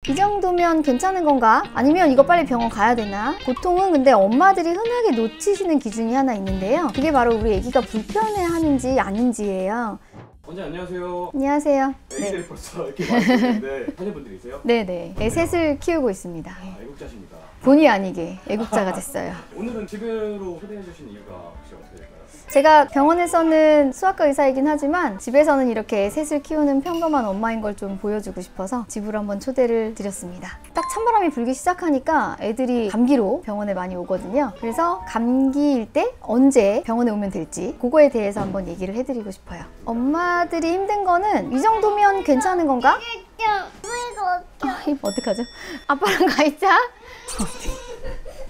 이 정도면 괜찮은 건가? 아니면 이거 빨리 병원 가야 되나? 보통은 근데 엄마들이 흔하게 놓치시는 기준이 하나 있는데요. 그게 바로 우리 아기가 불편해하는지 아닌지예요. 원장님 안녕하세요. 안녕하세요. 애기들이 벌써 이렇게 많이 있는데 자녀분들이세요? 네네. 셋을 키우고 있습니다. 애국자십니다. 본의 아니게 애국자가 됐어요. 오늘은 집으로 초대해 주신 이유가 혹시 어떻게 될까요? 제가 병원에서는 수학과 의사이긴 하지만 집에서는 이렇게 셋을 키우는 평범한 엄마인 걸 좀 보여주고 싶어서 집으로 한번 초대를 드렸습니다. 딱 찬바람이 불기 시작하니까 애들이 감기로 병원에 많이 오거든요. 그래서 감기일 때 언제 병원에 오면 될지 그거에 대해서 한번 얘기를 해드리고 싶어요. 엄마들이 힘든 거는 이 정도면 괜찮은 건가? 어떡하죠? 아빠랑 가 있자?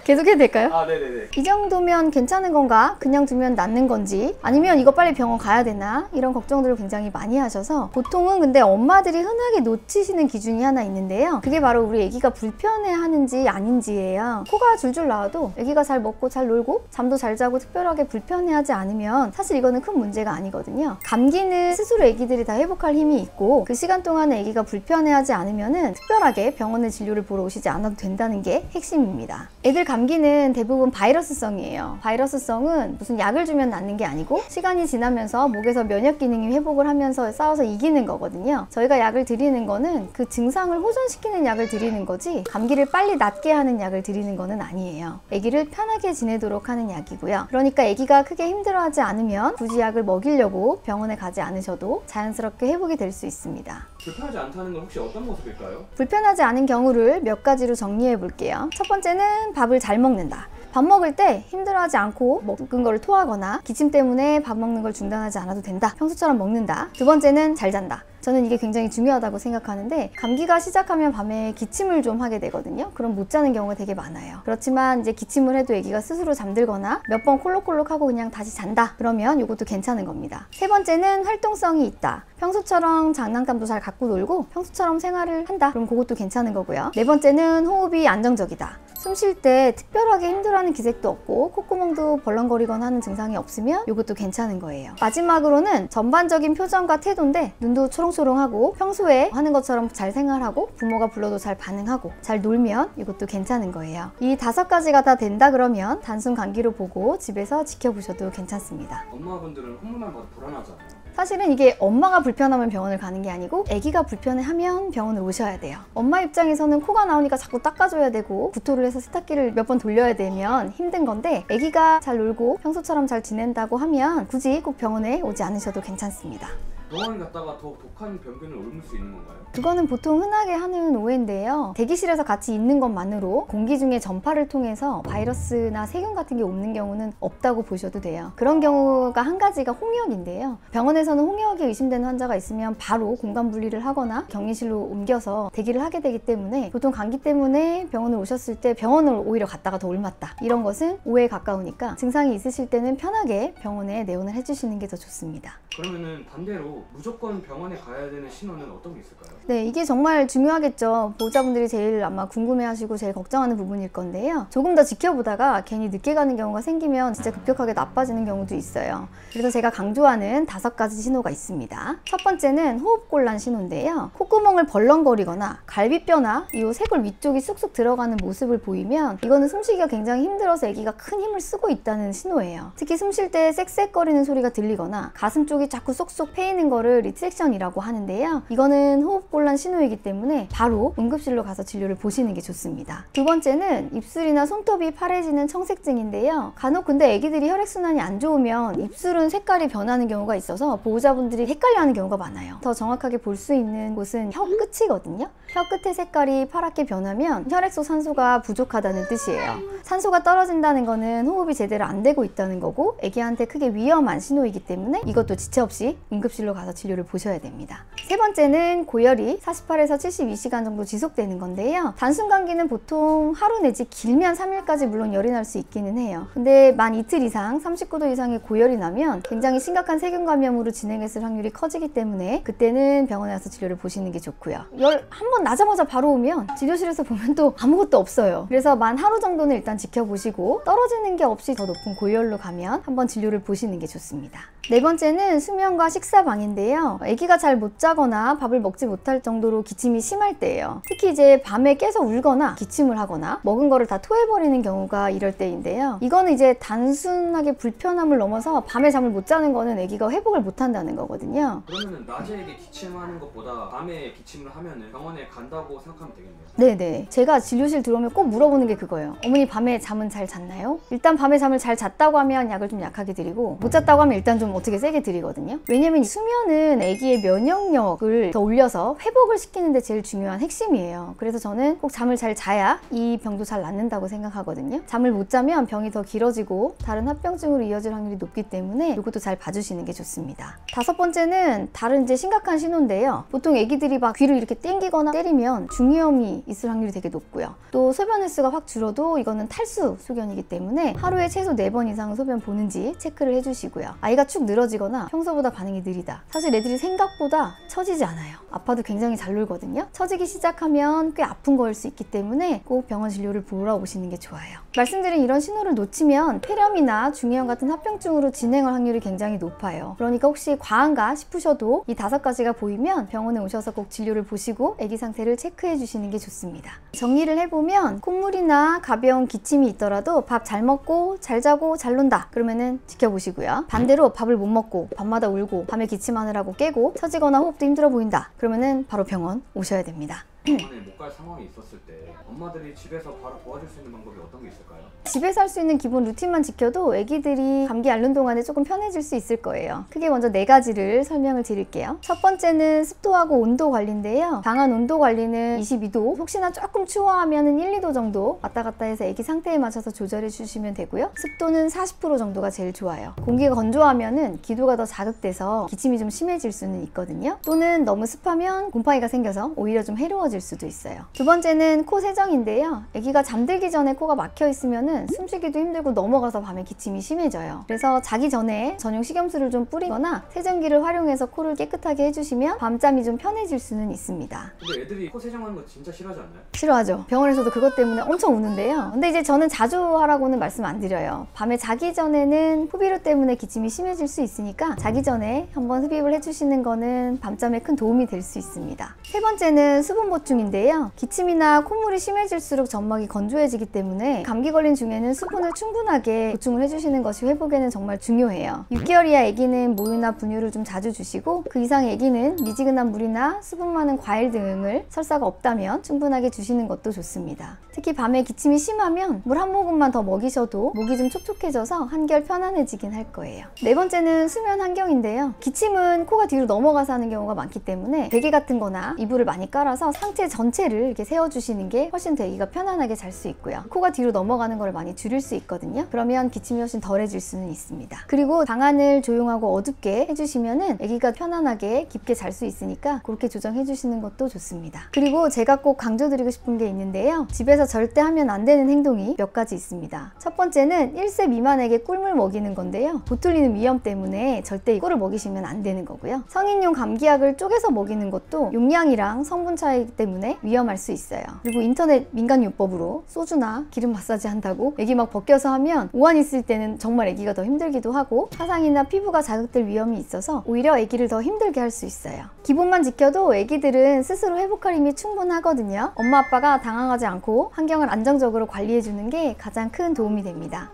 계속 해도 될까요? 네네네. 이 정도면 괜찮은 건가? 그냥 두면 낫는 건지 아니면 이거 빨리 병원 가야 되나? 이런 걱정들을 굉장히 많이 하셔서 보통은 근데 엄마들이 흔하게 놓치시는 기준이 하나 있는데요. 그게 바로 우리 아기가 불편해하는지 아닌지예요. 코가 줄줄 나와도 아기가 잘 먹고 잘 놀고 잠도 잘 자고 특별하게 불편해하지 않으면 사실 이거는 큰 문제가 아니거든요. 감기는 스스로 아기들이 다 회복할 힘이 있고 그 시간 동안에 아기가 불편해하지 않으면은 특별하게 병원에 진료를 보러 오시지 않아도 된다는 게 핵심입니다. 애들 감기는 대부분 바이러스성이에요. 바이러스성은 무슨 약을 주면 낫는 게 아니고 시간이 지나면서 목에서 면역 기능이 회복을 하면서 싸워서 이기는 거거든요. 저희가 약을 드리는 거는 그 증상을 호전시키는 약을 드리는 거지 감기를 빨리 낫게 하는 약을 드리는 거는 아니에요. 아기를 편하게 지내도록 하는 약이고요. 그러니까 아기가 크게 힘들어하지 않으면 굳이 약을 먹이려고 병원에 가지 않으셔도 자연스럽게 회복이 될 수 있습니다. 불편하지 않다는 건 혹시 어떤 모습일까요? 불편하지 않은 경우를 몇 가지로 정리해 볼게요. 첫 번째는 밥을 잘 먹는다. 밥 먹을 때 힘들어하지 않고 먹은 거를 토하거나 기침 때문에 밥 먹는 걸 중단하지 않아도 된다. 평소처럼 먹는다. 두 번째는 잘 잔다. 저는 이게 굉장히 중요하다고 생각하는데 감기가 시작하면 밤에 기침을 좀 하게 되거든요. 그럼 못 자는 경우가 되게 많아요. 그렇지만 이제 기침을 해도 아기가 스스로 잠들거나 몇 번 콜록콜록 하고 그냥 다시 잔다. 그러면 이것도 괜찮은 겁니다. 세 번째는 활동성이 있다. 평소처럼 장난감도 잘 갖고 놀고 평소처럼 생활을 한다. 그럼 그것도 괜찮은 거고요. 네 번째는 호흡이 안정적이다. 숨 쉴 때 특별하게 힘들어하는 기색도 없고 콧구멍도 벌렁거리거나 하는 증상이 없으면 이것도 괜찮은 거예요. 마지막으로는 전반적인 표정과 태도인데 눈도 초롱초롱하고 평소에 하는 것처럼 잘 생활하고 부모가 불러도 잘 반응하고 잘 놀면 이것도 괜찮은 거예요. 이 5가지가 다 된다 그러면 단순 감기로 보고 집에서 지켜보셔도 괜찮습니다. 엄마분들은 콧물만 봐도 불안하잖아요. 사실은 이게 엄마가 불편하면 병원을 가는 게 아니고 아기가 불편해하면 병원을 오셔야 돼요. 엄마 입장에서는 코가 나오니까 자꾸 닦아줘야 되고 구토를 해서 세탁기를 몇 번 돌려야 되면 힘든 건데 아기가 잘 놀고 평소처럼 잘 지낸다고 하면 굳이 꼭 병원에 오지 않으셔도 괜찮습니다. 병원 갔다가 더 독한 병균을 옮을 수 있는 건가요? 그거는 보통 흔하게 하는 오해인데요. 대기실에서 같이 있는 것만으로 공기 중에 전파를 통해서 바이러스나 세균 같은 게 옮는 경우는 없다고 보셔도 돼요. 그런 경우가 한 가지가 홍역인데요. 병원에서는 홍역이 의심되는 환자가 있으면 바로 공간 분리를 하거나 격리실로 옮겨서 대기를 하게 되기 때문에 보통 감기 때문에 병원을 오셨을 때 병원을 오히려 갔다가 더 옮았다. 이런 것은 오해에 가까우니까 증상이 있으실 때는 편하게 병원에 내원을 해주시는 게 더 좋습니다. 그러면은 반대로 무조건 병원에 가야 되는 신호는 어떤 게 있을까요? 네, 이게 정말 중요하겠죠. 보호자분들이 제일 아마 궁금해하시고 제일 걱정하는 부분일 건데요. 조금 더 지켜보다가 괜히 늦게 가는 경우가 생기면 진짜 급격하게 나빠지는 경우도 있어요. 그래서 제가 강조하는 5가지 신호가 있습니다. 첫 번째는 호흡곤란 신호인데요. 콧구멍을 벌렁거리거나 갈비뼈나 이 쇄골 위쪽이 쑥쑥 들어가는 모습을 보이면 이거는 숨쉬기가 굉장히 힘들어서 아기가 큰 힘을 쓰고 있다는 신호예요. 특히 숨 쉴 때 쌕쌕거리는 소리가 들리거나 가슴 쪽이 자꾸 쏙쏙 패이는 거를 리트랙션이라고 하는데요. 이거는 호흡곤란 신호이기 때문에 바로 응급실로 가서 진료를 보시는 게 좋습니다. 두 번째는 입술이나 손톱이 파래지는 청색증인데요. 간혹 근데 아기들이 혈액순환이 안 좋으면 입술은 색깔이 변하는 경우가 있어서 보호자분들이 헷갈려하는 경우가 많아요. 더 정확하게 볼 수 있는 곳은 혀 끝이거든요. 혀 끝의 색깔이 파랗게 변하면 혈액속 산소가 부족하다는 뜻이에요. 산소가 떨어진다는 거는 호흡이 제대로 안 되고 있다는 거고 아기한테 크게 위험한 신호이기 때문에 이것도 지체 없이 응급실로 가서 진료를 보셔야 됩니다. 세 번째는 고열이 48에서 72시간 정도 지속되는 건데요. 단순 감기는 보통 하루 내지 길면 3일까지 물론 열이 날 수 있기는 해요. 근데 만 이틀 이상 39도 이상의 고열이 나면 굉장히 심각한 세균 감염으로 진행했을 확률이 커지기 때문에 그때는 병원에 가서 진료를 보시는 게 좋고요. 열 한번 나자마자 바로 오면 진료실에서 보면 또 아무것도 없어요. 그래서 만 하루 정도는 일단 지켜보시고 떨어지는 게 없이 더 높은 고열로 가면 한번 진료를 보시는 게 좋습니다. 네 번째는 수면과 식사 방인데요. 아기가 잘 못 자거나 밥을 먹지 못할 정도로 기침이 심할 때예요. 특히 이제 밤에 깨서 울거나 기침을 하거나 먹은 거를 다 토해버리는 경우가 이럴 때인데요. 이거는 이제 단순하게 불편함을 넘어서 밤에 잠을 못 자는 거는 아기가 회복을 못 한다는 거거든요. 그러면은 낮에 이게 기침하는 것보다 밤에 기침을 하면은 병원에 간다고 생각하면 되겠네요. 네네. 제가 진료실 들어오면 꼭 물어보는 게 그거예요. 어머니 밤에 잠은 잘 잤나요? 일단 밤에 잠을 잘 잤다고 하면 약을 좀 약하게 드리고, 못 잤다고 하면 일단 좀 어떻게 세게 드리거든요. 왜냐면 이 수면은 아기의 면역력을 더 올려서 회복을 시키는 데 제일 중요한 핵심이에요. 그래서 저는 꼭 잠을 잘 자야 이 병도 잘 낫는다고 생각하거든요. 잠을 못 자면 병이 더 길어지고 다른 합병증으로 이어질 확률이 높기 때문에 이것도 잘 봐주시는 게 좋습니다. 다섯 번째는 다른 이제 심각한 신호인데요. 보통 아기들이 막 귀를 이렇게 땡기거나 때리면 중이염이 있을 확률이 되게 높고요. 또 소변 횟수가 확 줄어도 이거는 탈수 소견이기 때문에 하루에 최소 4번 이상 소변 보는지 체크를 해주시고요. 아이가 축 늘어지거나 평소보다 반응이 느리다. 사실 애들이 생각보다 처지지 않아요. 아파도 굉장히 잘 놀거든요. 처지기 시작하면 꽤 아픈 거일 수 있기 때문에 꼭 병원 진료를 보러 오시는 게 좋아요. 말씀드린 이런 신호를 놓치면 폐렴이나 중이염 같은 합병증으로 진행할 확률이 굉장히 높아요. 그러니까 혹시 과한가 싶으셔도 이 5가지가 보이면 병원에 오셔서 꼭 진료를 보시고 아기 상태를 체크해 주시는 게 좋습니다. 정리를 해보면 콧물이나 가벼운 기침이 있더라도 밥 잘 먹고 잘 자고 잘 논다 그러면은 지켜보시고요. 반대로 밥을 못 먹고 밤마다 울고 밤에 기침하느라고 깨고 처지거나 호흡도 힘들어 보인다 그러면은 바로 병원 오셔야 됩니다. 병원에 못 갈 상황이 있었을 때 엄마들이 집에서 바로 도와줄 수 있는 방법이 어떤 게 있을까요? 집에서 할 수 있는 기본 루틴만 지켜도 아기들이 감기 앓는 동안에 조금 편해질 수 있을 거예요. 크게 먼저 4가지를 설명을 드릴게요. 첫 번째는 습도하고 온도 관리인데요. 방안 온도 관리는 22도, 혹시나 조금 추워하면 1, 2도 정도 왔다 갔다 해서 아기 상태에 맞춰서 조절해 주시면 되고요. 습도는 40% 정도가 제일 좋아요. 공기가 건조하면 기도가 더 자극돼서 기침이 좀 심해질 수는 있거든요. 또는 너무 습하면 곰팡이가 생겨서 오히려 좀 해로워질 수도 있어요. 두 번째는 코 세정인데요. 아기가 잠들기 전에 코가 막혀 있으면 숨쉬기도 힘들고 넘어가서 밤에 기침이 심해져요. 그래서 자기 전에 전용 식염수를 좀 뿌리거나 세정기를 활용해서 코를 깨끗하게 해주시면 밤잠이 좀 편해질 수는 있습니다. 근데 애들이 코 세정하는 거 진짜 싫어하지 않나요? 싫어하죠. 병원에서도 그것 때문에 엄청 우는데요. 근데 이제 저는 자주 하라고는 말씀 안 드려요. 밤에 자기 전에는 후비루 때문에 기침이 심해질 수 있으니까 자기 전에 한번 흡입을 해주시는 거는 밤잠에 큰 도움이 될 수 있습니다. 세 번째는 수분 보충인데요. 기침이나 콧물이 심해질수록 점막이 건조해지기 때문에 감기 걸린 중에는 수분을 충분하게 보충을 해주시는 것이 회복에는 정말 중요해요. 6개월 이하 아기는 모유나 분유를 좀 자주 주시고 그 이상의 아기는 미지근한 물이나 수분 많은 과일 등을 설사가 없다면 충분하게 주시는 것도 좋습니다. 특히 밤에 기침이 심하면 물 한 모금만 더 먹이셔도 목이 좀 촉촉해져서 한결 편안해지긴 할 거예요. 네 번째는 수면 환경인데요. 기침은 코가 뒤로 넘어가서 하는 경우가 많기 때문에 베개 같은 거나 이불을 많이 깔아서 상체 전체를 이렇게 세워주시는 게 훨씬 더 아기가 편안하게 잘 수 있고요. 코가 뒤로 넘어가는 걸 많이 줄일 수 있거든요. 그러면 기침이 훨씬 덜해질 수는 있습니다. 그리고 방안을 조용하고 어둡게 해주시면은 아기가 편안하게 깊게 잘 수 있으니까 그렇게 조정해 주시는 것도 좋습니다. 그리고 제가 꼭 강조드리고 싶은 게 있는데요. 집에서 절대 하면 안 되는 행동이 몇 가지 있습니다. 첫 번째는 1세 미만에게 꿀물 먹이는 건데요. 보툴리는 위험 때문에 절대 꿀을 먹이시면 안 되는 거고요. 성인용 감기약을 쪼개서 먹이는 것도 용량이랑 성분 차이 때문에 위험할 수 있어요. 그리고 인터넷 민간요법으로 소주나 기름 마사지 한다고 애기 막 벗겨서 하면 오한 있을 때는 정말 애기가 더 힘들기도 하고 화상이나 피부가 자극될 위험이 있어서 오히려 애기를 더 힘들게 할 수 있어요. 기본만 지켜도 애기들은 스스로 회복할 힘이 충분하거든요. 엄마 아빠가 당황하지 않고 환경을 안정적으로 관리해주는 게 가장 큰 도움이 됩니다.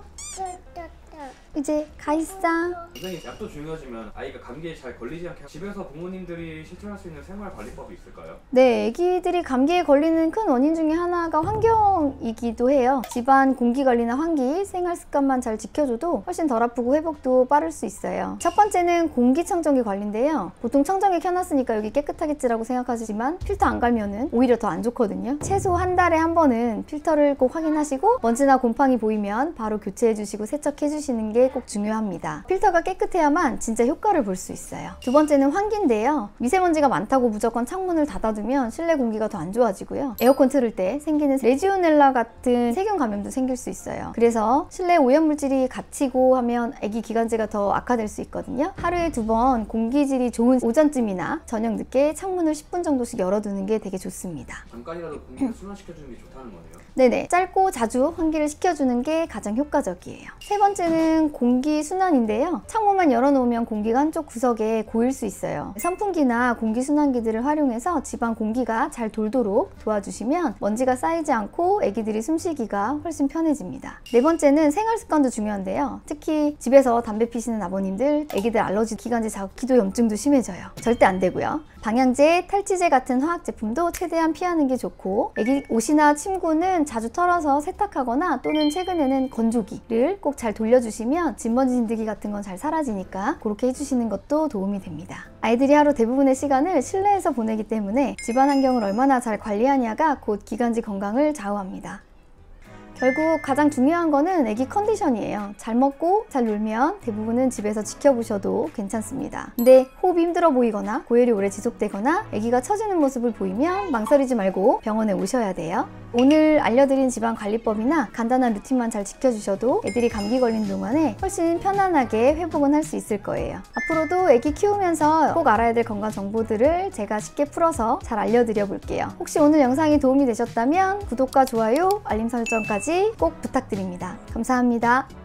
이제 가 있어. 선생님, 약도 중요하지만 아이가 감기에 잘 걸리지 않게 집에서 부모님들이 실천할 수 있는 생활 관리법이 있을까요? 네, 아기들이 감기에 걸리는 큰 원인 중에 하나가 환경이기도 해요. 집안 공기관리나 환기, 생활 습관만 잘 지켜줘도 훨씬 덜 아프고 회복도 빠를 수 있어요. 첫 번째는 공기청정기 관리인데요. 보통 청정기 켜놨으니까 여기 깨끗하겠지라고 생각하시지만 필터 안 갈면은 오히려 더 안 좋거든요. 최소 한 달에 한 번은 필터를 꼭 확인하시고 먼지나 곰팡이 보이면 바로 교체해주시고 세척해주시는 게 꼭 중요합니다. 필터가 깨끗해야만 진짜 효과를 볼 수 있어요. 두 번째는 환기인데요. 미세먼지가 많다고 무조건 창문을 닫아두면 실내 공기가 더 안 좋아지고요. 에어컨 틀을 때 생기는 레지오넬라 같은 세균 감염도 생길 수 있어요. 그래서 실내 오염물질이 갇히고 하면 아기 기관지가 더 악화될 수 있거든요. 하루에 2번 공기질이 좋은 오전쯤이나 저녁 늦게 창문을 10분 정도씩 열어두는 게 되게 좋습니다. 잠깐이라도 공기를 순환시켜주는 게 좋다는 거네요. 네네, 짧고 자주 환기를 시켜주는 게 가장 효과적이에요. 세 번째는 공기순환인데요. 창문만 열어놓으면 공기가 한쪽 구석에 고일 수 있어요. 선풍기나 공기순환기들을 활용해서 집안 공기가 잘 돌도록 도와주시면 먼지가 쌓이지 않고 아기들이 숨쉬기가 훨씬 편해집니다. 네 번째는 생활습관도 중요한데요. 특히 집에서 담배 피시는 아버님들, 아기들 알러지, 기관지 자극, 기도염증도 심해져요. 절대 안 되고요. 방향제, 탈취제 같은 화학 제품도 최대한 피하는 게 좋고, 아기 옷이나 침구는 자주 털어서 세탁하거나 또는 최근에는 건조기를 꼭 잘 돌려주시면 진먼지 진드기 같은 건 잘 사라지니까 그렇게 해주시는 것도 도움이 됩니다. 아이들이 하루 대부분의 시간을 실내에서 보내기 때문에 집안 환경을 얼마나 잘 관리하냐가 곧 기관지 건강을 좌우합니다. 결국 가장 중요한 거는 아기 컨디션이에요. 잘 먹고 잘 놀면 대부분은 집에서 지켜보셔도 괜찮습니다. 근데 호흡이 힘들어 보이거나 고열이 오래 지속되거나 아기가 처지는 모습을 보이면 망설이지 말고 병원에 오셔야 돼요. 오늘 알려드린 집안관리법이나 간단한 루틴만 잘 지켜주셔도 애들이 감기 걸린 동안에 훨씬 편안하게 회복은 할 수 있을 거예요. 앞으로도 아기 키우면서 꼭 알아야 될 건강 정보들을 제가 쉽게 풀어서 잘 알려드려 볼게요. 혹시 오늘 영상이 도움이 되셨다면 구독과 좋아요, 알림 설정까지 꼭 부탁드립니다. 감사합니다.